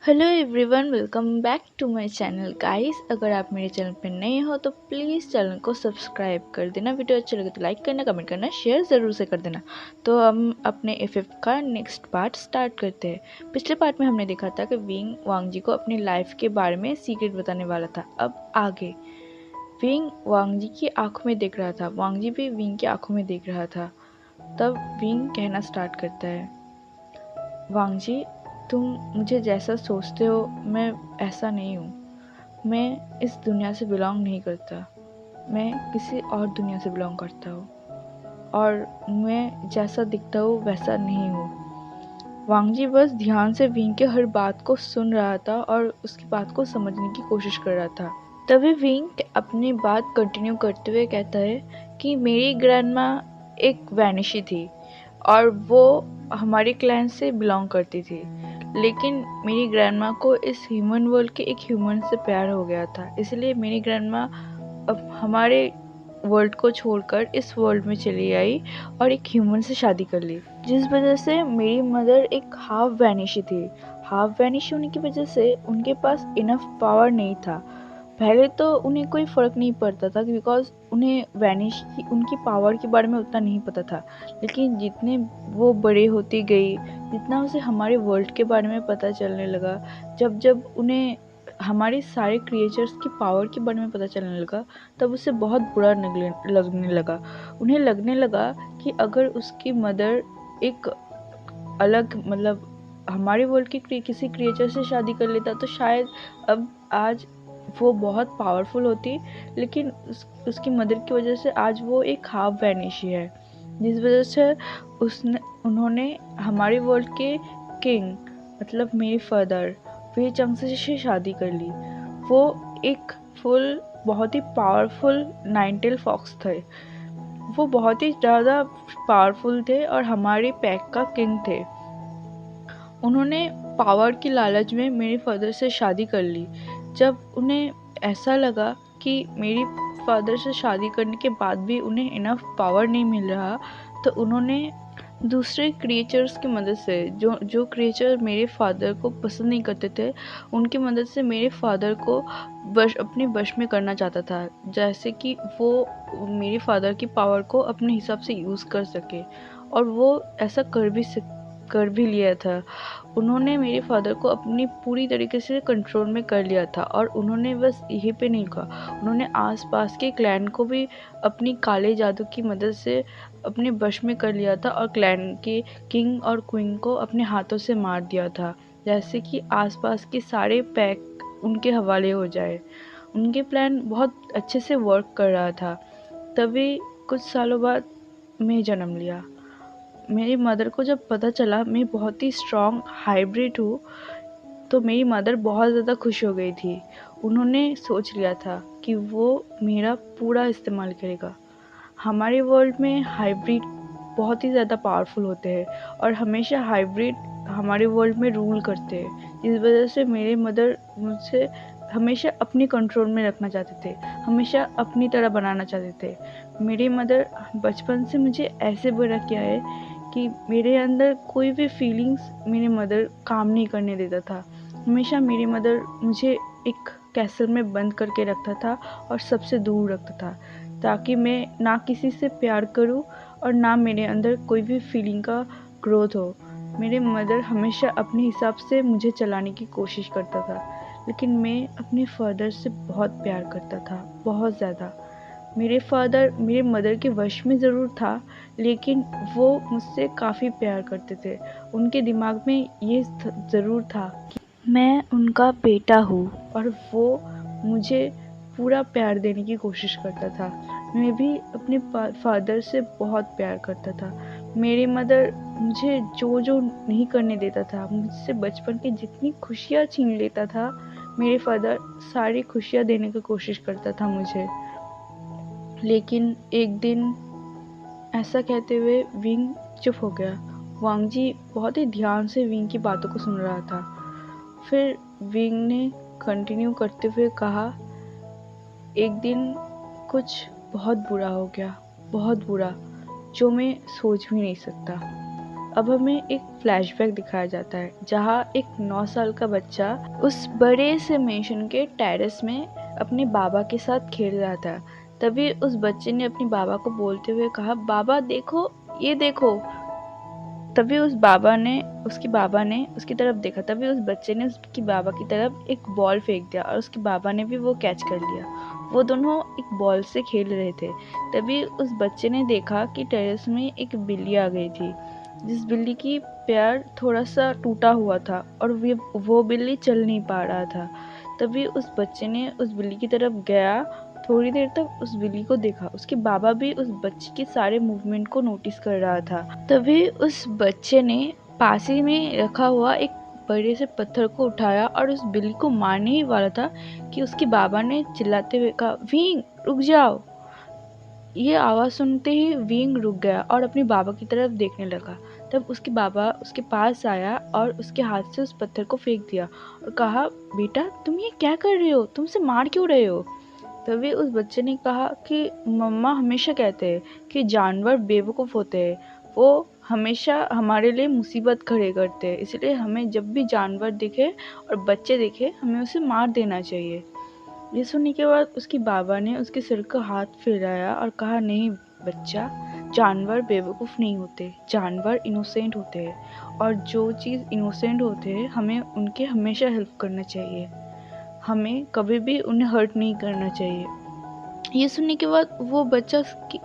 Hello everyone, welcome back to my channel guys. अगर आप मेरे चैनल पर नए हो तो प्लीज़ चैनल को सब्सक्राइब कर देना। वीडियो अच्छा लगे तो लाइक करना, कमेंट करना, शेयर ज़रूर से कर देना। तो हम अपने एफएफ का नेक्स्ट पार्ट स्टार्ट करते हैं। पिछले पार्ट में हमने देखा था कि विंग वांगजी को अपनी लाइफ के बारे में सीक्रेट बताने वाला था। अब आगे विंग वांगजी की आंखों में देख रहा था, वांगजी भी विंग की आंखों में देख रहा था। तब विंग कहना स्टार्ट करता है, वांगजी, तुम मुझे जैसा सोचते हो मैं ऐसा नहीं हूँ। मैं इस दुनिया से बिलोंग नहीं करता। मैं किसी और दुनिया से बिलोंग करता हूँ और मैं जैसा दिखता हूँ वैसा नहीं हूँ। वांगजी बस ध्यान से विंग के हर बात को सुन रहा था और उसकी बात को समझने की कोशिश कर रहा था। तभी विंग अपनी बात कंटिन्यू करते हुए कहता है कि मेरी ग्रैंडमा एक वैनिशी थी और वो हमारे क्लैन से बिलोंग करती थी। लेकिन मेरी ग्रैंडमा को इस ह्यूमन वर्ल्ड के एक ह्यूमन से प्यार हो गया था, इसलिए मेरी ग्रैंडमा अब हमारे वर्ल्ड को छोड़कर इस वर्ल्ड में चली आई और एक ह्यूमन से शादी कर ली, जिस वजह से मेरी मदर एक हाफ वैनिशी थी। हाफ वैनिश होने की वजह से उनके पास इनफ पावर नहीं था। पहले तो उन्हें कोई फ़र्क नहीं पड़ता था बिकॉज़ उन्हें वैनिश की उनकी पावर के बारे में उतना नहीं पता था। लेकिन जितने वो बड़े होती गई, जितना उसे हमारे वर्ल्ड के बारे में पता चलने लगा, जब जब उन्हें हमारे सारे क्रिएचर्स की पावर के बारे में पता चलने लगा, तब उसे बहुत बुरा लगने लगा। उन्हें लगने लगा कि अगर उसकी मदर एक अलग हमारे वर्ल्ड के किसी क्रिएचर से शादी कर लेता तो शायद अब आज वो बहुत पावरफुल होती। लेकिन उसकी मदर की वजह से आज वो एक हाफ वैनिशी है, जिस वजह से उसने उन्होंने हमारे वर्ल्ड के किंग मेरे फादर वे चंगसे से शादी कर ली। वो एक फुल बहुत ही पावरफुल नाइन टेल फॉक्स थे। वो बहुत ही ज़्यादा पावरफुल थे और हमारे पैक का किंग थे। उन्होंने पावर की लालच में मेरे फादर से शादी कर ली। जब उन्हें ऐसा लगा कि मेरी फादर से शादी करने के बाद भी उन्हें इनफ पावर नहीं मिल रहा, तो उन्होंने दूसरे क्रिएचर्स की मदद से जो जो क्रिएचर मेरे फादर को पसंद नहीं करते थे, उनकी मदद से मेरे फादर को अपने वश में करना चाहता था, जैसे कि वो मेरे फादर की पावर को अपने हिसाब से यूज़ कर सके। और वो ऐसा कर भी लिया था। उन्होंने मेरे फादर को अपनी पूरी तरीके से कंट्रोल में कर लिया था और उन्होंने बस यहीं पे नहीं कहा, उन्होंने आसपास के क्लैन को भी अपनी काले जादू की मदद से अपने वश में कर लिया था और क्लैन के किंग और क्वीन को अपने हाथों से मार दिया था, जैसे कि आसपास के सारे पैक उनके हवाले हो जाए। उनके प्लान बहुत अच्छे से वर्क कर रहा था। तभी कुछ सालों बाद मैं जन्म लिया। मेरी मदर को जब पता चला मैं बहुत ही स्ट्रॉन्ग हाइब्रिड हूँ, तो मेरी मदर बहुत ज़्यादा खुश हो गई थी। उन्होंने सोच लिया था कि वो मेरा पूरा इस्तेमाल करेगा। हमारे वर्ल्ड में हाइब्रिड बहुत ही ज़्यादा पावरफुल होते हैं और हमेशा हाइब्रिड हमारे वर्ल्ड में रूल करते हैं, जिस वजह से मेरे मदर मुझसे हमेशा अपनी कंट्रोल में रखना चाहते थे, हमेशा अपनी तरह बनाना चाहते थे। मेरी मदर बचपन से मुझे ऐसे बड़ा किया है कि मेरे अंदर कोई भी फीलिंग्स मेरी मदर काम नहीं करने देता था। हमेशा मेरी मदर मुझे एक कैसल में बंद करके रखता था और सबसे दूर रखता था, ताकि मैं ना किसी से प्यार करूं और ना मेरे अंदर कोई भी फीलिंग का ग्रोथ हो। मेरे मदर हमेशा अपने हिसाब से मुझे चलाने की कोशिश करता था, लेकिन मैं अपने फादर से बहुत प्यार करता था, बहुत ज़्यादा। मेरे फादर मेरे मदर के वश में ज़रूर था, लेकिन वो मुझसे काफ़ी प्यार करते थे। उनके दिमाग में ये ज़रूर था कि मैं उनका बेटा हूँ और वो मुझे पूरा प्यार देने की कोशिश करता था। मैं भी अपने फादर से बहुत प्यार करता था। मेरी मदर मुझे जो जो नहीं करने देता था, मुझसे बचपन की जितनी खुशियाँ छीन लेता था, मेरे फादर सारी खुशियाँ देने की कोशिश करता था मुझे। लेकिन एक दिन ऐसा कहते हुए विंग चुप हो गया। वांगजी बहुत ही ध्यान से विंग की बातों को सुन रहा था। फिर विंग ने कंटिन्यू करते हुए कहा, एक दिन कुछ बहुत बुरा हो गया, बहुत बुरा, जो मैं सोच भी नहीं सकता। अब हमें एक फ्लैशबैक दिखाया जाता है जहाँ एक 9 साल का बच्चा उस बड़े से मेंशन के टेरेस में अपने बाबा के साथ खेल रहा था। तभी उस बच्चे ने अपने बाबा को बोलते हुए कहा, बाबा देखो, ये देखो। तभी उसके बाबा ने उसकी तरफ देखा। तभी उस बच्चे ने उसकी बाबा की तरफ एक बॉल फेंक दिया और उसके बाबा ने भी वो कैच कर लिया। वो दोनों एक बॉल से खेल रहे थे। तभी उस बच्चे ने देखा कि टेरेस में एक बिल्ली आ गई थी, जिस बिल्ली की पैर थोड़ा सा टूटा हुआ था और वो बिल्ली चल नहीं पा रहा था। तभी उस बच्चे ने उस बिल्ली की तरफ गया। थोड़ी देर तक उस बिल्ली को देखा। उसके बाबा भी उस बच्चे के सारे मूवमेंट को नोटिस कर रहा था। तभी उस बच्चे ने पास ही में रखा हुआ एक बड़े से पत्थर को उठाया और उस बिल्ली को मारने ही वाला था कि उसके बाबा ने चिल्लाते हुए कहा, विंग रुक जाओ। ये आवाज़ सुनते ही विंग रुक गया और अपने बाबा की तरफ देखने लगा। तब उसके बाबा उसके पास आया और उसके हाथ से उस पत्थर को फेंक दिया और कहा, बेटा तुम ये क्या कर रहे हो, तुमसे मार क्यों रहे हो। तभी उस बच्चे ने कहा कि मम्मा हमेशा कहते हैं कि जानवर बेवकूफ़ होते हैं, वो हमेशा हमारे लिए मुसीबत खड़े करते हैं, इसलिए हमें जब भी जानवर दिखे और बच्चे दिखे हमें उसे मार देना चाहिए। ये सुनने के बाद उसके बाबा ने उसके सिर का हाथ फिराया और कहा, नहीं बच्चा, जानवर बेवकूफ़ नहीं होते, जानवर इनोसेंट होते हैं और जो चीज़ इनोसेंट होते हैं हमें उनके हमेशा हेल्प करना चाहिए, हमें कभी भी उन्हें हर्ट नहीं करना चाहिए। ये सुनने के बाद वो बच्चा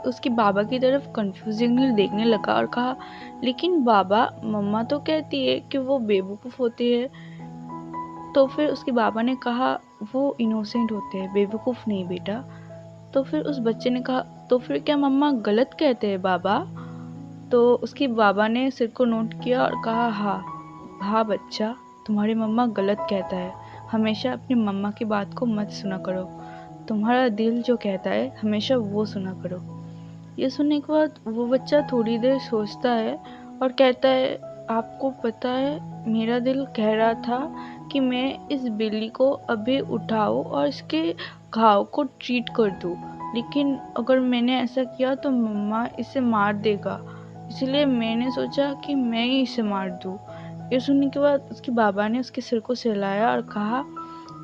उसके बाबा की तरफ कंफ्यूजिंगली देखने लगा और कहा, लेकिन बाबा मम्मा तो कहती है कि वो बेवकूफ़ होती है। तो फिर उसके बाबा ने कहा, वो इनोसेंट होते हैं, बेवकूफ़ नहीं बेटा। तो फिर उस बच्चे ने कहा, तो फिर क्या मम्मा गलत कहते हैं बाबा। तो उसके बाबा ने सिर को नोट किया और कहा, हाँ बच्चा, तुम्हारी मम्मा गलत कहता है, हमेशा अपनी मम्मा की बात को मत सुना करो, तुम्हारा दिल जो कहता है हमेशा वो सुना करो। ये सुनने के बाद वो बच्चा थोड़ी देर सोचता है और कहता है, आपको पता है मेरा दिल कह रहा था कि मैं इस बिल्ली को अभी उठाऊं और इसके घाव को ट्रीट कर दूं, लेकिन अगर मैंने ऐसा किया तो मम्मा इसे मार देगा, इसलिए मैंने सोचा कि मैं ही इसे मार दूं। ये सुनने के बाद उसके बाबा ने उसके सिर को सहलाया और कहा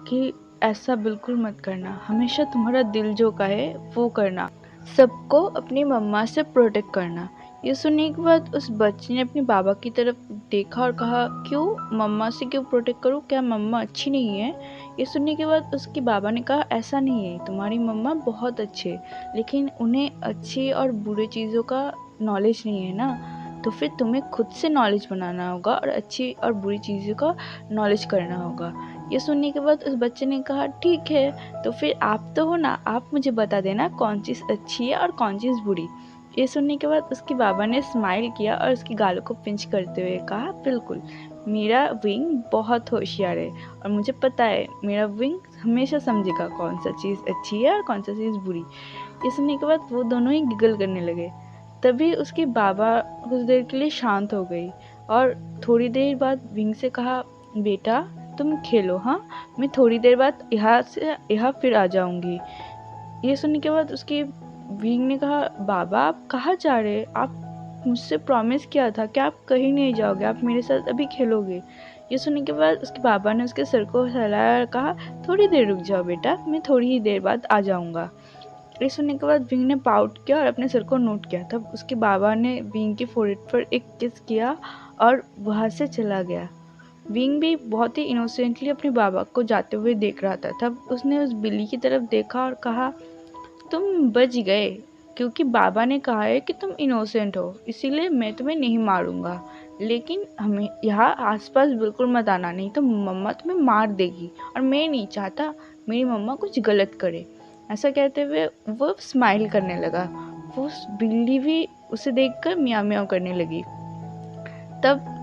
कि ऐसा बिल्कुल मत करना, हमेशा तुम्हारा दिल जो कहे वो करना, सबको अपनी मम्मा से प्रोटेक्ट करना। ये सुनने के बाद उस बच्चे ने अपने बाबा की तरफ देखा और कहा, क्यों मम्मा से क्यों प्रोटेक्ट करूं, क्या मम्मा अच्छी नहीं है। ये सुनने के बाद उसके बाबा ने कहा, ऐसा नहीं है, तुम्हारी मम्मा बहुत अच्छी है, लेकिन उन्हें अच्छी और बुरी चीज़ों का नॉलेज नहीं है ना, तो फिर तुम्हें खुद से नॉलेज बनाना होगा और अच्छी और बुरी चीज़ों का नॉलेज करना होगा। ये सुनने के बाद उस बच्चे ने कहा, ठीक है, तो फिर आप तो हो ना, आप मुझे बता देना कौन चीज़ अच्छी है और कौन चीज़ बुरी। ये सुनने के बाद उसके बाबा ने स्माइल किया और उसकी गालों को पिंच करते हुए कहा, बिल्कुल, मेरा विंग बहुत होशियार है और मुझे पता है मेरा विंग हमेशा समझेगा कौन सा चीज़ अच्छी है और कौन सा चीज़ बुरी। ये सुनने के बाद वो दोनों ही गिगल करने लगे। तभी उसके बाबा कुछ देर के लिए शांत हो गई और थोड़ी देर बाद विंग से कहा, बेटा तुम खेलो, हाँ, मैं थोड़ी देर बाद यहाँ फिर आ जाऊंगी। ये सुनने के बाद उसकी विंग ने कहा, बाबा आप कहाँ जा रहे, आप मुझसे प्रॉमिस किया था कि आप कहीं नहीं जाओगे, आप मेरे साथ अभी खेलोगे। ये सुनने के बाद उसके बाबा ने उसके सिर को हिलाया और कहा, थोड़ी देर रुक जाओ बेटा, मैं थोड़ी ही देर बाद आ जाऊंगा। ये सुनने के बाद विंग ने पाउट किया और अपने सिर को नोट किया। तब उसके बाबा ने विंग के फोrehead पर एक किस किया और वहाँ से चला गया। विंग भी बहुत ही इनोसेंटली अपने बाबा को जाते हुए देख रहा था। तब उसने उस बिल्ली की तरफ देखा और कहा, तुम बच गए, क्योंकि बाबा ने कहा है कि तुम इनोसेंट हो, इसीलिए मैं तुम्हें नहीं मारूंगा, लेकिन हमें यहाँ आसपास बिल्कुल मत आना, नहीं तो मम्मा तुम्हें मार देगी और मैं नहीं चाहता मेरी मम्मा कुछ गलत करे। ऐसा कहते हुए वो स्माइल करने लगा। वो बिल्ली भी उसे देखकर मियाँ मियाँ करने लगी। तब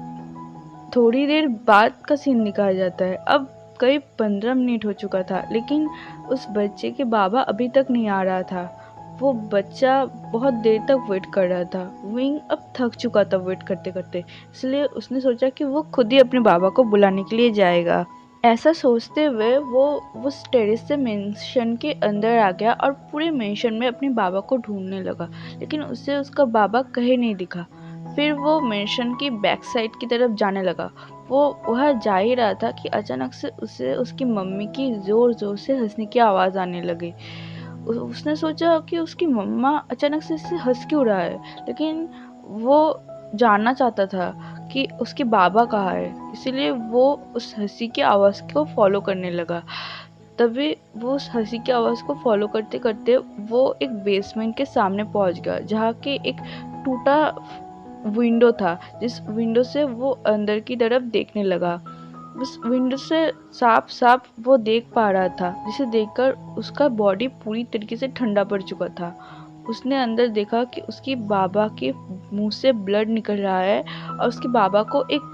थोड़ी देर बाद का सीन दिखाया जाता है। अब करीब 15 मिनट हो चुका था, लेकिन उस बच्चे के बाबा अभी तक नहीं आ रहा था। वो बच्चा बहुत देर तक वेट कर रहा था। विंग अब थक चुका था वेट करते करते, इसलिए उसने सोचा कि वो खुद ही अपने बाबा को बुलाने के लिए जाएगा। ऐसा सोचते हुए वो उस टेरेस से मेंशन के अंदर आ गया और पूरे मेंशन में अपने बाबा को ढूंढने लगा, लेकिन उसे उसका बाबा कहीं नहीं दिखा। फिर वो मेंशन की बैक साइड की तरफ जाने लगा। वो वह जा ही रहा था कि अचानक से उसे उसकी मम्मी की ज़ोर-ज़ोर से हँसने की आवाज़ आने लगी। उसने सोचा कि उसकी मम्मा अचानक से इससे हँस क्यों रहा है, लेकिन वो जानना चाहता था कि उसके बाबा कहाँ है, इसीलिए वो उस हँसी की आवाज़ को फ़ॉलो करने लगा। तभी वो उस हँसी की आवाज़ को फ़ॉलो करते-करते वो एक बेसमेंट के सामने पहुँच गया, जहाँ के एक टूटा विंडो था, जिस विंडो से वो अंदर की तरफ देखने लगा। उस विंडो से साफ-साफ वो देख पा रहा था, जिसे देखकर उसका बॉडी पूरी तरीके से ठंडा पड़ चुका था। उसने अंदर देखा कि उसके बाबा के मुँह से ब्लड निकल रहा है और उसके बाबा को एक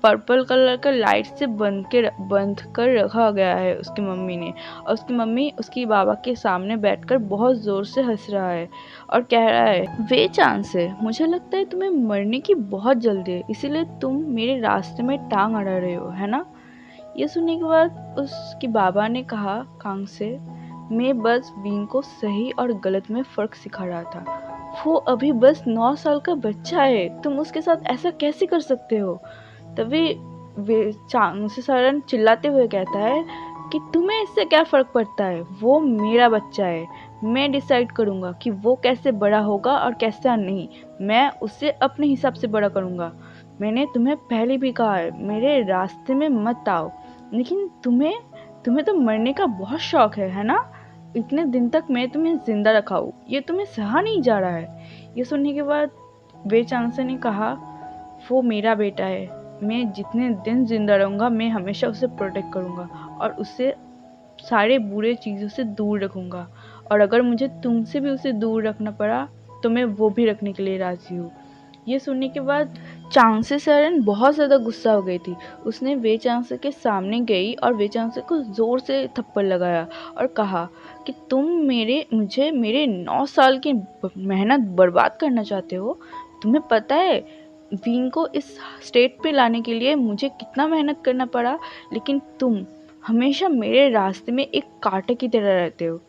पर्पल कलर का लाइट से बंध कर रखा गया है उसकी मम्मी ने, और उसकी मम्मी उसकी बाबा के सामने बैठकर बहुत ज़ोर से हँस रहा है और कह रहा है, वे चांस है, मुझे लगता है तुम्हें मरने की बहुत जल्दी है, इसीलिए तुम मेरे रास्ते में टांग अड़ा रहे हो, है ना? ये सुनने के बाद उसके बाबा ने कहा कांग से, मैं बस विंग को सही और गलत में फ़र्क सिखा रहा था। वो अभी बस 9 साल का बच्चा है, तुम उसके साथ ऐसा कैसे कर सकते हो? तभी वे चांगसेरन चिल्लाते हुए कहता है कि तुम्हें इससे क्या फ़र्क पड़ता है? वो मेरा बच्चा है। मैं डिसाइड करूँगा कि वो कैसे बड़ा होगा और कैसा नहीं। मैं उसे अपने हिसाब से बड़ा करूँगा। मैंने तुम्हें पहले भी कहा है, मेरे रास्ते में मत आओ। लेकिन तुम्हें तो मरने का बहुत शौक है ना? इतने दिन तक मैं तुम्हें ज़िंदा रखा हूँ, ये तुम्हें सहा नहीं जा रहा है। ये सुनने के बाद वे चांगसे ने कहा, वो मेरा बेटा है। मैं जितने दिन ज़िंदा रहूँगा मैं हमेशा उसे प्रोटेक्ट करूँगा और उसे सारे बुरे चीज़ों से दूर रखूँगा, और अगर मुझे तुमसे भी उसे दूर रखना पड़ा तो मैं वो भी रखने के लिए राज़ी हूँ। ये सुनने के बाद चांगसेरन बहुत ज़्यादा गुस्सा हो गई थी। उसने वे चांगसे के सामने गई और वे चांगसे को ज़ोर से थप्पड़ लगाया और कहा कि तुम मुझे मेरे 9 साल की मेहनत बर्बाद करना चाहते हो? तुम्हें पता है विंग को इस स्टेट पे लाने के लिए मुझे कितना मेहनत करना पड़ा, लेकिन तुम हमेशा मेरे रास्ते में एक कांटे की तरह रहते हो।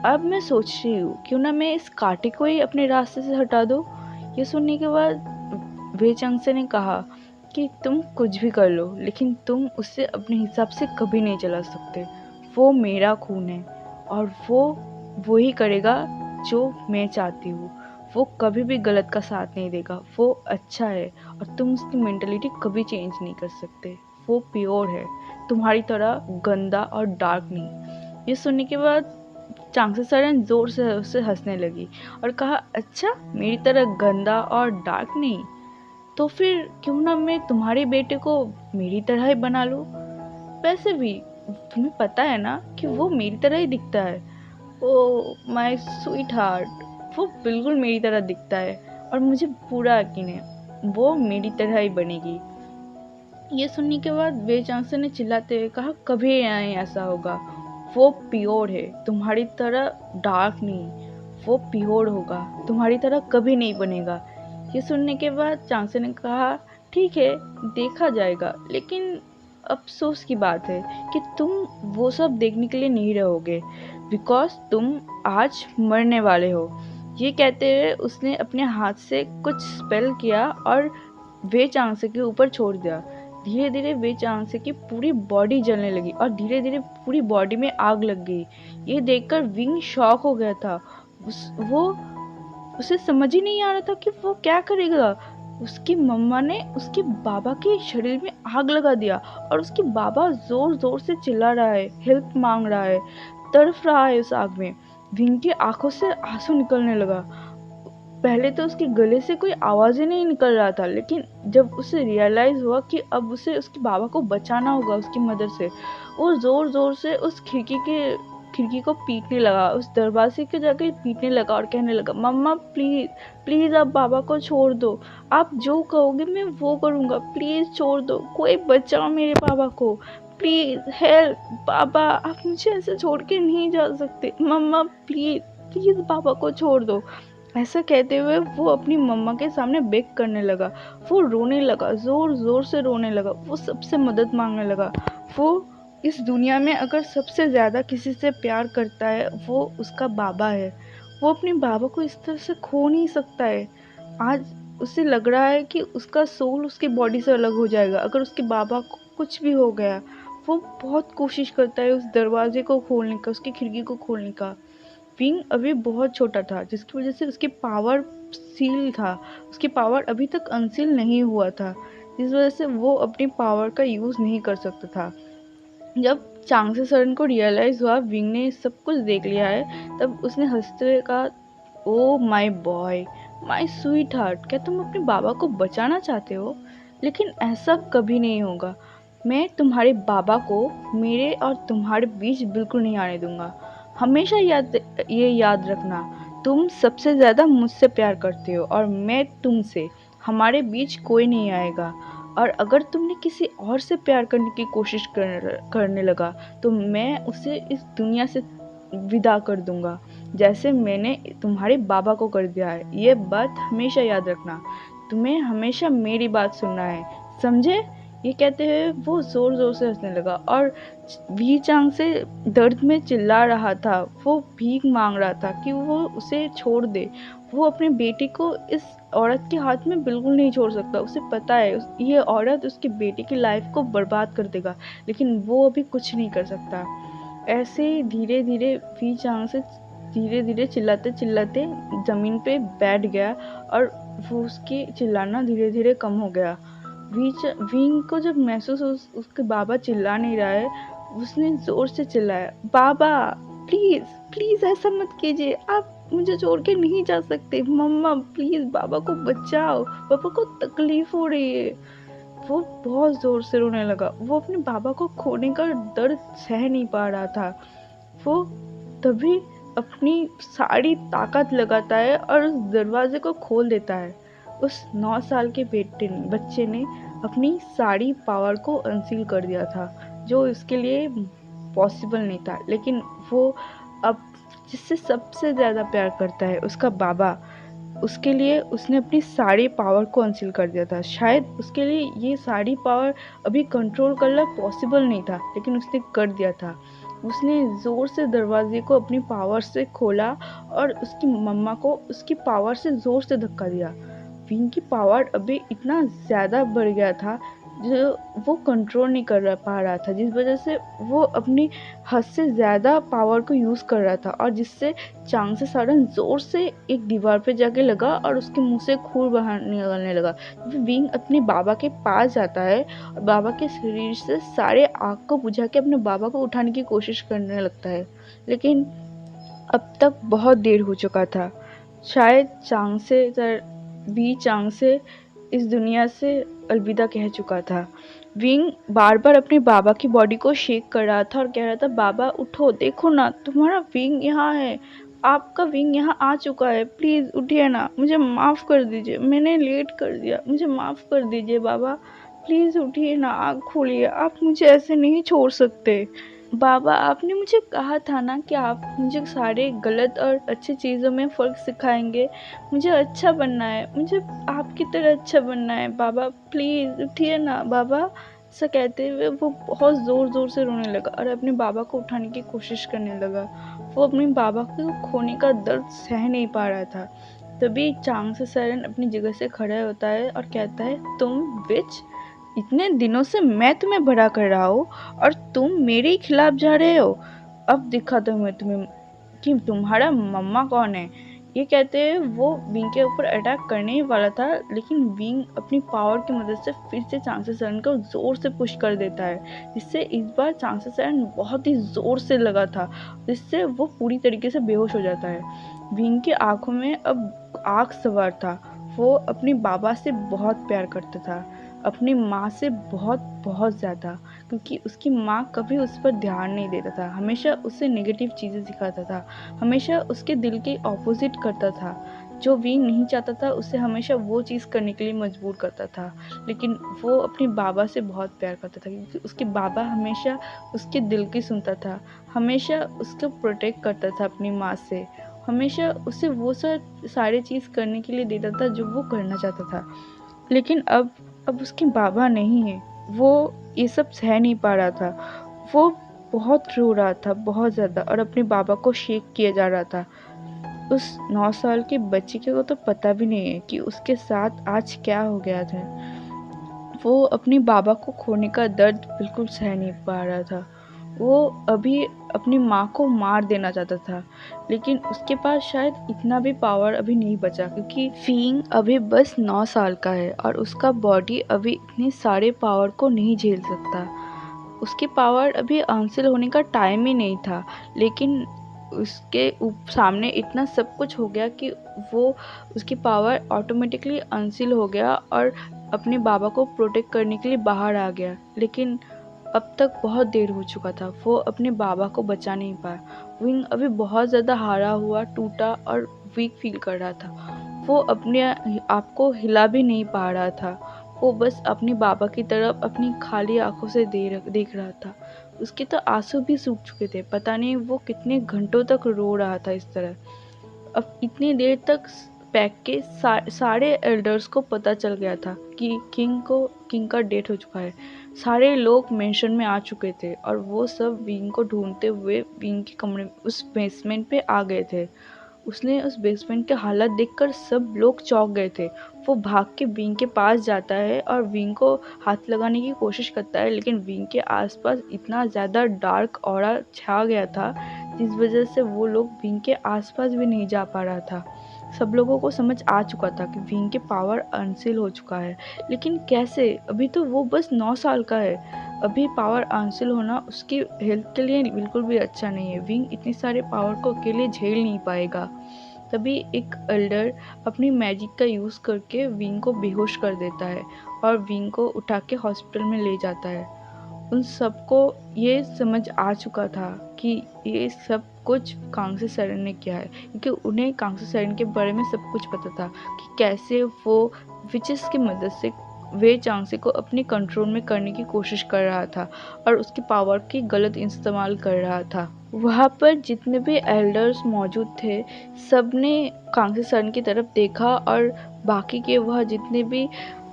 अब मैं सोच रही हूँ क्यों ना मैं इस कांटे को ही अपने रास्ते से हटा दूँ। ये सुनने के बाद वे चांगसे ने कहा कि तुम कुछ भी कर लो, लेकिन तुम उससे अपने हिसाब से कभी नहीं चला सकते। वो मेरा खून है और वो वही करेगा जो मैं चाहती हूँ। वो कभी भी गलत का साथ नहीं देगा। वो अच्छा है और तुम उसकी मेंटालिटी कभी चेंज नहीं कर सकते। वो प्योर है, तुम्हारी तरह गंदा और डार्क नहीं। ये सुनने के बाद चांगसेरन ज़ोर से उससे हंसने लगी और कहा, अच्छा मेरी तरह गंदा और डार्क नहीं, तो फिर क्यों ना मैं तुम्हारे बेटे को मेरी तरह ही बना लूँ। वैसे भी तुम्हें पता है ना कि वो मेरी तरह ही दिखता है। ओह माय स्वीट हार्ट, वो बिल्कुल मेरी तरह दिखता है और मुझे पूरा यकीन है वो मेरी तरह ही बनेगी। ये सुनने के बाद वे चांगसे ने चिल्लाते हुए कहा, कभी नहीं ऐसा होगा। वो प्योर है, तुम्हारी तरह डार्क नहीं। वो प्योर होगा, तुम्हारी तरह कभी नहीं बनेगा। ये सुनने के बाद चांगसे ने कहा, ठीक है देखा जाएगा, लेकिन अफसोस की बात है कि तुम वो सब देखने के लिए नहीं रहोगे, बिकॉज तुम आज मरने वाले हो। ये कहते हुए उसने अपने हाथ से कुछ स्पेल किया और वे चांगसे के ऊपर छोड़ दिया। धीरे धीरे वे चांगसे की पूरी बॉडी जलने लगी और धीरे धीरे पूरी बॉडी में आग लग गई। ये देखकर विंग शॉक हो गया था। वो उसे समझ ही नहीं आ रहा था कि वो क्या करेगा। उसकी मम्मा ने उसके बाबा के शरीर में आग लगा दिया और उसके बाबा जोर जोर से चिल्ला रहा है, हेल्प मांग रहा है, तड़फ रहा है उस आग में। विंग की आंखों से आंसू निकलने लगा। पहले तो उसके गले से कोई आवाज़ ही नहीं निकल रहा था, लेकिन जब उसे रियलाइज़ हुआ कि अब उसे उसके बाबा को बचाना होगा उसकी मदर से, वो ज़ोर ज़ोर से उस खिड़की को पीटने लगा, उस दरवाजे के जाके पीटने लगा और कहने लगा, मम्मा प्लीज़ प्लीज़ आप बाबा को छोड़ दो, आप जो कहोगे मैं वो करूँगा, प्लीज़ छोड़ दो, कोई बचाओ मेरे बाबा को, प्लीज़ हेल्प, बाबा आप मुझे ऐसे छोड़ के नहीं जा सकते, मम्मा प्लीज़ प्लीज़ बाबा को छोड़ दो। ऐसा कहते हुए वो अपनी मम्मा के सामने बेग करने लगा। वो रोने लगा, ज़ोर ज़ोर से रोने लगा। वो सबसे मदद मांगने लगा। वो इस दुनिया में अगर सबसे ज़्यादा किसी से प्यार करता है वो उसका बाबा है। वो अपने बाबा को इस तरह से खो नहीं सकता है। आज उसे लग रहा है कि उसका सोल उसकी बॉडी से अलग हो जाएगा अगर उसके बाबा को कुछ भी हो गया। वो बहुत कोशिश करता है उस दरवाजे को खोलने का, उसकी खिड़की को खोलने का। विंग अभी बहुत छोटा था जिसकी वजह से उसकी पावर सील था, उसकी पावर अभी तक अनसील नहीं हुआ था, जिस वजह से वो अपनी पावर का यूज़ नहीं कर सकता था। जब चांगसे सरन को रियलाइज़ हुआ विंग ने सब कुछ देख लिया है, तब उसने हंसते हुए कहा, oh my boy, my sweetheart, क्या तुम अपने बाबा को बचाना चाहते हो? लेकिन ऐसा कभी नहीं होगा। मैं तुम्हारे बाबा को मेरे और तुम्हारे बीच बिल्कुल नहीं आने दूंगा। हमेशा ये याद रखना, तुम सबसे ज़्यादा मुझसे प्यार करते हो और मैं तुमसे। हमारे बीच कोई नहीं आएगा। और अगर तुमने किसी और से प्यार करने की कोशिश करने लगा तो मैं उसे इस दुनिया से विदा कर दूंगा, जैसे मैंने तुम्हारे बाबा को कर दिया है। ये बात हमेशा याद रखना। तुम्हें हमेशा मेरी बात सुनना है, समझे? ये कहते हुए वो ज़ोर ज़ोर से हंसने लगा और वी चांग से दर्द में चिल्ला रहा था। वो भीख मांग रहा था कि वो उसे छोड़ दे। वो अपनी बेटी को इस औरत के हाथ में बिल्कुल नहीं छोड़ सकता। उसे पता है ये औरत उसकी बेटी की लाइफ को बर्बाद कर देगा, लेकिन वो अभी कुछ नहीं कर सकता। ऐसे ही धीरे धीरे वी चांग से धीरे धीरे चिल्लाते चिल्लाते ज़मीन पे बैठ गया और वो उसकी चिल्लाना धीरे धीरे कम हो गया। विंग को जब महसूस उसके बाबा चिल्ला नहीं रहा है, उसने ज़ोर से चिल्लाया, बाबा प्लीज़ प्लीज़ ऐसा मत कीजिए, आप मुझे छोड़ के नहीं जा सकते। मम्मा प्लीज़ बाबा को बचाओ, पापा को तकलीफ़ हो रही है। वो बहुत ज़ोर से रोने लगा। वो अपने बाबा को खोने का दर्द सह नहीं पा रहा था। वो तभी अपनी सारी ताकत लगाता है और उस दरवाजे को खोल देता है। उस 9 साल के बच्चे ने अपनी सारी पावर को अनसील कर दिया था, जो इसके लिए पॉसिबल नहीं था। लेकिन वो अब जिससे सबसे ज़्यादा प्यार करता है, उसका बाबा, उसके लिए उसने अपनी सारी पावर को अनसील कर दिया था। शायद उसके लिए ये सारी पावर अभी कंट्रोल करना पॉसिबल नहीं था, लेकिन उसने कर दिया था। उसने ज़ोर से दरवाजे को अपनी पावर से खोला और उसकी मम्मा को उसकी पावर से ज़ोर से धक्का दिया। विंग की पावर अभी इतना ज़्यादा बढ़ गया था जो वो कंट्रोल नहीं कर पा रहा था, जिस वजह से वो अपनी हद से ज़्यादा पावर को यूज़ कर रहा था और जिससे चांगसे सारन ज़ोर से एक दीवार पे जाके लगा और उसके मुंह से खून बाहर निकलने लगा। विंग अपने बाबा के पास जाता है और बाबा के शरीर से सारे आग को बुझा के अपने बाबा को उठाने की कोशिश करने लगता है, लेकिन अब तक बहुत देर हो चुका था। शायद वी चांगसे इस दुनिया से अलविदा कह चुका था। विंग बार बार अपने बाबा की बॉडी को शेक कर रहा था और कह रहा था, बाबा उठो, देखो ना तुम्हारा विंग यहाँ है, आपका विंग यहाँ आ चुका है, प्लीज़ उठिए ना, मुझे माफ़ कर दीजिए, मैंने लेट कर दिया, मुझे माफ़ कर दीजिए बाबा, प्लीज़ उठिए ना, आँख खोलिए, आप मुझे ऐसे नहीं छोड़ सकते। बाबा आपने मुझे कहा था ना कि आप मुझे सारे गलत और अच्छी चीज़ों में फ़र्क सिखाएंगे। मुझे अच्छा बनना है, मुझे आपकी तरह अच्छा बनना है बाबा, प्लीज़ उठिए ना बाबा। ऐसा कहते हुए वो बहुत ज़ोर ज़ोर से रोने लगा और अपने बाबा को उठाने की कोशिश करने लगा। वो अपने बाबा को खोने का दर्द सह नहीं पा रहा था। तभी चांगसे सरन अपनी जगह से खड़ा होता है और कहता है, तुम विच, इतने दिनों से मैं तुम्हें बड़ा कर रहा हूँ और तुम मेरे ही खिलाफ जा रहे हो। अब दिखा तुम्हें कि तुम्हारा मम्मा कौन है। ये कहते हुए वो विंग के ऊपर अटैक करने ही वाला था, लेकिन विंग अपनी पावर की मदद से फिर से चांगसे सरन को ज़ोर से पुश कर देता है, जिससे इस बार चांगसे सरन बहुत ही ज़ोर से लगा था, जिससे वो पूरी तरीके से बेहोश हो जाता है। विंग की आंखों में अब आग सवार था। वो अपने बाबा से बहुत प्यार करता था, अपनी माँ से बहुत बहुत ज़्यादा, क्योंकि उसकी माँ कभी उस पर ध्यान नहीं देता था, हमेशा उसे नेगेटिव चीज़ें सिखाता था, हमेशा उसके दिल के ऑपोजिट करता था। जो विंग नहीं चाहता था उसे हमेशा वो चीज़ करने के लिए मजबूर करता था। लेकिन वो अपने बाबा से बहुत प्यार करता था, क्योंकि उसके बाबा हमेशा उसके दिल की सुनता था, हमेशा उसको प्रोटेक्ट करता था अपनी माँ से, हमेशा उसे वो सारी चीज़ करने के लिए देता था जो वो करना चाहता था। लेकिन अब उसके बाबा नहीं है। वो ये सब सह नहीं पा रहा था। वो बहुत रो रहा था, बहुत ज़्यादा, और अपने बाबा को शेक किया जा रहा था। उस 9 साल की बच्ची को तो पता भी नहीं है कि उसके साथ आज क्या हो गया था। वो अपने बाबा को खोने का दर्द बिल्कुल सह नहीं पा रहा था। वो अभी अपनी माँ को मार देना चाहता था, लेकिन उसके पास शायद इतना भी पावर अभी नहीं बचा, क्योंकि फीइंग अभी बस 9 साल का है और उसका बॉडी अभी इतने सारे पावर को नहीं झेल सकता। उसकी पावर अभी हासिल होने का टाइम ही नहीं था, लेकिन उसके सामने इतना सब कुछ हो गया कि वो उसकी पावर ऑटोमेटिकली हासिल हो गया और अपने बाबा को प्रोटेक्ट करने के लिए बाहर आ गया। लेकिन अब तक बहुत देर हो चुका था, वो अपने बाबा को बचा नहीं पाया। विंग अभी बहुत ज़्यादा हारा हुआ, टूटा और वीक फील कर रहा था। वो अपने आप को हिला भी नहीं पा रहा था। वो बस अपने बाबा की तरफ अपनी खाली आंखों से देख रहा था। उसके तो आंसू भी सूख चुके थे, पता नहीं वो कितने घंटों तक रो रहा था इस तरह। अब इतनी देर तक पैक के सारे एल्डर्स को पता चल गया था कि किंग का डेथ हो चुका है। सारे लोग मेंशन में आ चुके थे और वो सब विंग को ढूंढते हुए विंग के कमरे उस बेसमेंट पे आ गए थे। उसने उस बेसमेंट के हालत देखकर सब लोग चौंक गए थे। वो भाग के विंग के पास जाता है और विंग को हाथ लगाने की कोशिश करता है, लेकिन विंग के आसपास इतना ज़्यादा डार्क ऑरा छा गया था जिस वजह से वो लोग विंग के आसपास भी नहीं जा पा रहा था। सब लोगों को समझ आ चुका था कि विंग के पावर अनसील हो चुका है, लेकिन कैसे? अभी तो वो बस 9 साल का है। अभी पावर अनसील होना उसकी हेल्थ के लिए बिल्कुल भी अच्छा नहीं है। विंग इतने सारे पावर को अकेले झेल नहीं पाएगा। तभी एक एल्डर अपनी मैजिक का यूज़ करके विंग को बेहोश कर देता है और विंग को उठा के हॉस्पिटल में ले जाता है। उन सबको ये समझ आ चुका था कि ये सब कुछ कांग्से सेरन ने किया है, क्योंकि उन्हें कांग्से सेरन के बारे में सब कुछ पता था कि कैसे वो विचेस की मदद से वे चांगसे को अपने कंट्रोल में करने की कोशिश कर रहा था और उसकी पावर की गलत इस्तेमाल कर रहा था। वहाँ पर जितने भी एल्डर्स मौजूद थे, सब ने कांग्से सेरन की तरफ देखा और बाकी के वह जितने भी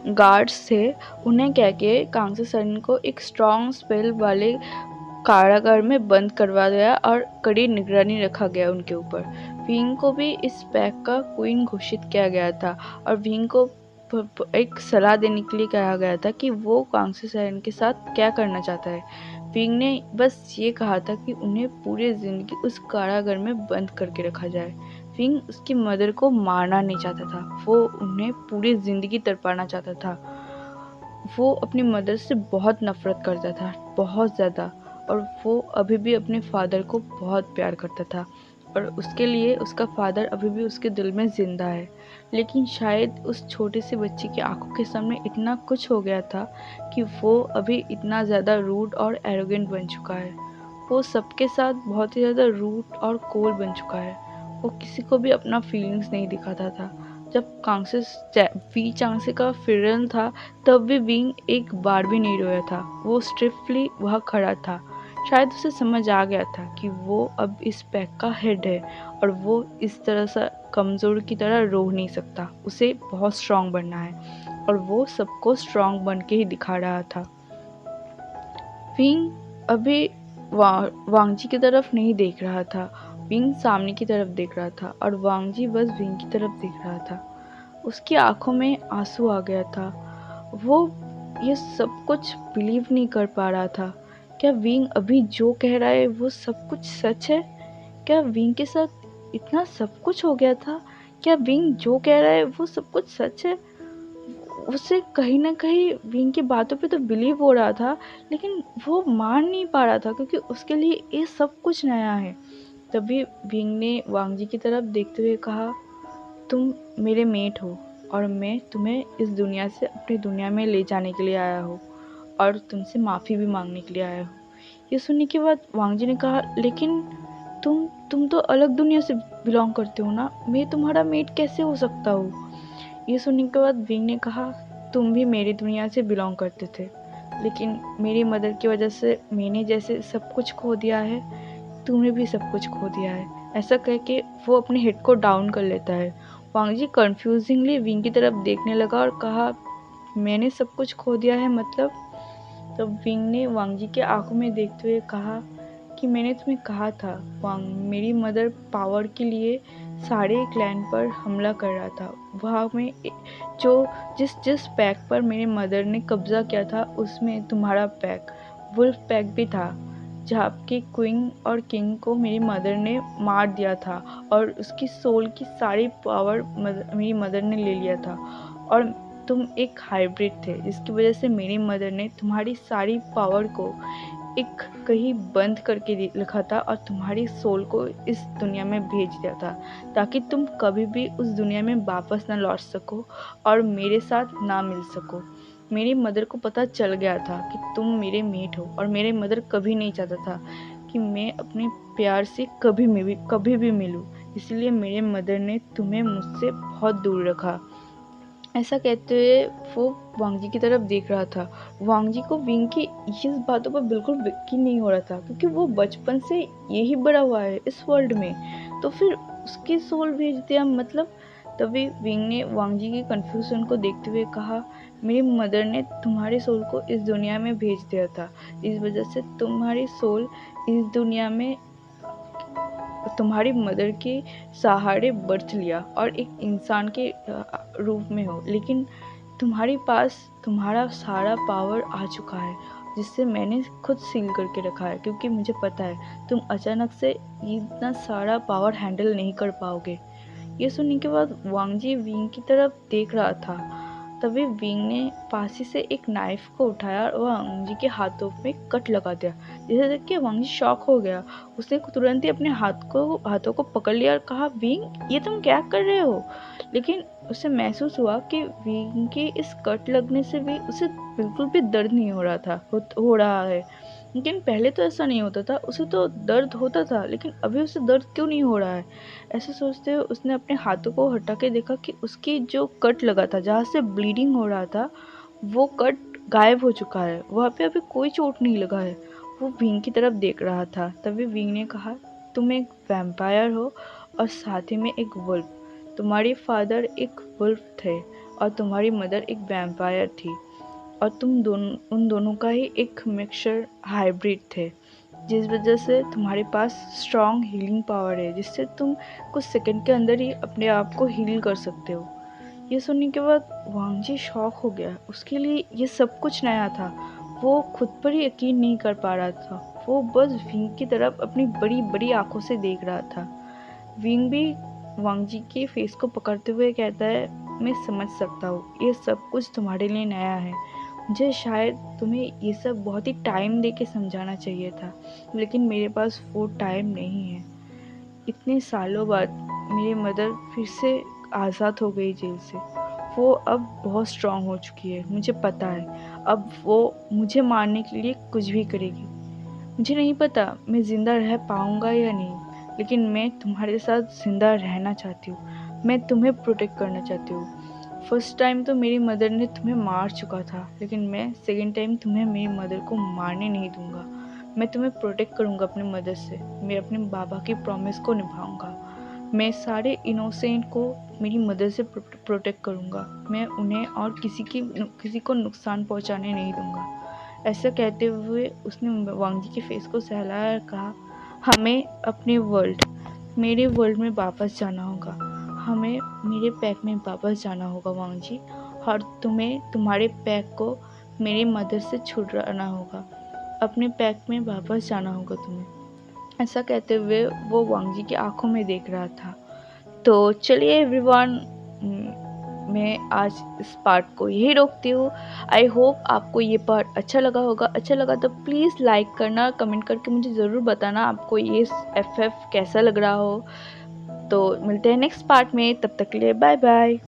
गार्ड्स थे उन्हें कह के कांग्से सेरन को एक स्ट्रॉन्ग स्पेल वाले कारागार में बंद करवा गया और कड़ी निगरानी रखा गया उनके ऊपर। विंग को भी इस पैक का क्वीन घोषित किया गया था और विंग को एक सलाह देने के लिए कहा गया था कि वो कांग्से सेरन के साथ क्या करना चाहता है। विंग ने बस ये कहा था कि उन्हें पूरी ज़िंदगी उस कारागार में बंद करके रखा जाए। विंग उसकी मदर को मारना नहीं चाहता था, वो उन्हें पूरी ज़िंदगी तड़पाना चाहता था। वो अपनी मदर से बहुत नफ़रत करता था, बहुत ज़्यादा, और वो अभी भी अपने फादर को बहुत प्यार करता था और उसके लिए उसका फादर अभी भी उसके दिल में ज़िंदा है। लेकिन शायद उस छोटी सी बच्ची की आंखों के सामने इतना कुछ हो गया था कि वो अभी इतना ज़्यादा रूड और एरोगेंट बन चुका है। वो सबके साथ बहुत ही ज़्यादा रूड और कोल बन चुका है। वो किसी को भी अपना फीलिंग्स नहीं दिखाता था। जब वी चांगसे का फ्यूनरल था, तब भी विंग एक बार भी नहीं रोया था। वो स्टिफली वहाँ खड़ा था। शायद उसे समझ आ गया था कि वो अब इस पैक का हेड है और वो इस तरह से कमज़ोर की तरह रो नहीं सकता। उसे बहुत स्ट्रांग बनना है और वो सबको स्ट्रांग बन के ही दिखा रहा था। विंग अभी वांगजी की तरफ नहीं देख रहा था। विंग सामने की तरफ देख रहा था और वांगजी बस विंग की तरफ देख रहा था। उसकी आंखों में आंसू आ गया था। वो ये सब कुछ बिलीव नहीं कर पा रहा था। क्या विंग अभी जो कह रहा है वो सब कुछ सच है? क्या विंग के साथ इतना सब कुछ हो गया था? क्या विंग जो कह रहा है वो सब कुछ सच है? उसे कहीं न कहीं विंग की बातों पे तो बिलीव हो रहा था, लेकिन वो मान नहीं पा रहा था क्योंकि उसके लिए ये सब कुछ नया है। तभी विंग ने वांगजी की तरफ देखते हुए कहा, तुम मेरे मेट हो और मैं तुम्हें इस दुनिया से अपनी दुनिया में ले जाने के लिए आया हूँ और तुमसे माफ़ी भी मांगने के लिए आया हूँ। ये सुनने के बाद वांगजी ने कहा, लेकिन तुम तो अलग दुनिया से बिलोंग करते हो ना, मैं तुम्हारा मेट कैसे हो सकता हूँ? ये सुनने के बाद विंग ने कहा, तुम भी मेरी दुनिया से बिलोंग करते थे, लेकिन मेरी मदर की वजह से मैंने जैसे सब कुछ खो दिया है, तुमने भी सब कुछ खो दिया है। ऐसा कह के वो अपने हेड को डाउन कर लेता है। वांगजी कंफ्यूजिंगली विंग की तरफ देखने लगा और कहा, मैंने सब कुछ खो दिया है मतलब? तब विंग ने वांगजी के आंखों में देखते हुए कहा कि मैंने तुम्हें कहा था वांग, मेरी मदर पावर के लिए सारे क्लैन पर हमला कर रहा था। वहाँ में जो जिस पैक पर मेरे मदर ने कब्ज़ा किया था उसमें तुम्हारा पैक, वुल्फ पैक भी था, जहाँ की क्वीन और किंग को मेरी मदर ने मार दिया था और उसकी सोल की सारी पावर मेरी मदर ने ले लिया था। और तुम एक हाइब्रिड थे जिसकी वजह से मेरी मदर ने तुम्हारी सारी पावर को एक कहीं बंद करके रखा था और तुम्हारी सोल को इस दुनिया में भेज दिया था, ताकि तुम कभी भी उस दुनिया में वापस ना लौट सको और मेरे साथ ना मिल सको। मेरी मदर को पता चल गया था कि तुम मेरे मेट हो और मेरे मदर कभी नहीं चाहता था कि मैं अपने प्यार से कभी भी मिलूं, इसलिए मेरे मदर ने तुम्हें मुझसे बहुत दूर रखा। ऐसा कहते हुए वो वांग जी की तरफ देख रहा था। वांग जी को विंग की इस बातों पर बिल्कुल यकीन नहीं हो रहा था, क्योंकि वो बचपन से यही बड़ा हुआ है इस वर्ल्ड में, तो फिर उसकी सोल भेज दिया मतलब। तभी विंग ने वांग जी की कन्फ्यूजन को देखते हुए कहा, मेरी मदर ने तुम्हारे सोल को इस दुनिया में भेज दिया था, इस वजह से तुम्हारी सोल इस दुनिया में तुम्हारी मदर के सहारे बर्थ लिया और एक इंसान के रूप में हो, लेकिन तुम्हारे पास तुम्हारा सारा पावर आ चुका है, जिससे मैंने खुद सील करके रखा है, क्योंकि मुझे पता है तुम अचानक से इतना सारा पावर हैंडल नहीं कर पाओगे। ये सुनने के बाद वांग जी विंग की तरफ देख रहा था। तभी विंग ने पासी से एक नाइफ को उठाया और वांग जी के हाथों में कट लगा दिया। जिसे देख के वांग जी शॉक हो गया। उसने तुरंत ही अपने हाथों को पकड़ लिया और कहा, विंग ये तुम क्या कर रहे हो? लेकिन उसे महसूस हुआ कि विंग के इस कट लगने से भी उसे बिल्कुल भी दर्द नहीं हो रहा है। लेकिन पहले तो ऐसा नहीं होता था, उसे तो दर्द होता था, लेकिन अभी उसे दर्द क्यों नहीं हो रहा है? ऐसे सोचते हुए उसने अपने हाथों को हटा के देखा कि उसकी जो कट लगा था, जहाँ से ब्लीडिंग हो रहा था, वो कट गायब हो चुका है। वहाँ पे अभी कोई चोट नहीं लगा है। वो विंग की तरफ देख रहा था। तभी विंग ने कहा, तुम एक वैम्पायर हो और साथ ही में एक वुल्फ। तुम्हारे फादर एक वुल्फ थे और तुम्हारी मदर एक वैम्पायर थी, और उन दोनों का ही एक मिक्सचर हाइब्रिड थे, जिस वजह से तुम्हारे पास स्ट्रॉन्ग हीलिंग पावर है, जिससे तुम कुछ सेकंड के अंदर ही अपने आप को हील कर सकते हो। ये सुनने के बाद वांग जी शॉक हो गया। उसके लिए ये सब कुछ नया था। वो खुद पर ही यकीन नहीं कर पा रहा था। वो बस विंग की तरफ अपनी बड़ी बड़ी आंखों से देख रहा था। विंग भी वांग जी के फेस को पकड़ते हुए कहता है, मैं समझ सकता हूँ, ये सब कुछ तुम्हारे लिए नया है। मुझे शायद तुम्हें ये सब बहुत ही टाइम दे के समझाना चाहिए था, लेकिन मेरे पास वो टाइम नहीं है। इतने सालों बाद मेरी मदर फिर से आज़ाद हो गई जेल से। वो अब बहुत स्ट्रांग हो चुकी है, मुझे पता है। अब वो मुझे मारने के लिए कुछ भी करेगी। मुझे नहीं पता मैं ज़िंदा रह पाऊँगा या नहीं, लेकिन मैं तुम्हारे साथ ज़िंदा रहना चाहती हूँ। मैं तुम्हें प्रोटेक्ट करना चाहती हूँ। फर्स्ट टाइम तो मेरी मदर ने तुम्हें मार चुका था, लेकिन मैं सेकंड टाइम तुम्हें मेरी मदर को मारने नहीं दूंगा। मैं तुम्हें प्रोटेक्ट करूंगा अपने मदर से। मैं अपने बाबा की प्रॉमिस को निभाऊंगा। मैं सारे इनोसेंट को मेरी मदर से प्रोटेक्ट करूंगा। मैं उन्हें और किसी को नुकसान पहुंचाने नहीं दूंगा। ऐसा कहते हुए उसने वांग जी के फेस को सहलाया और कहा, हमें अपने मेरे वर्ल्ड में वापस जाना होगा। हमें मेरे पैक में वापस जाना होगा वांग जी, और तुम्हें तुम्हारे पैक को मेरी मदर से छुड़ाना होगा। अपने पैक में वापस जाना होगा तुम्हें। ऐसा कहते हुए वो वांग जी की आंखों में देख रहा था। तो चलिए एवरीवन, मैं आज इस पार्ट को यही रोकती हूँ। आई होप आपको ये पार्ट अच्छा लगा होगा। अच्छा लगा तो प्लीज़ लाइक करना, कमेंट करके मुझे ज़रूर बताना आपको ये FF कैसा लग रहा हो। तो मिलते हैं नेक्स्ट पार्ट में, तब तक के लिए बाय बाय।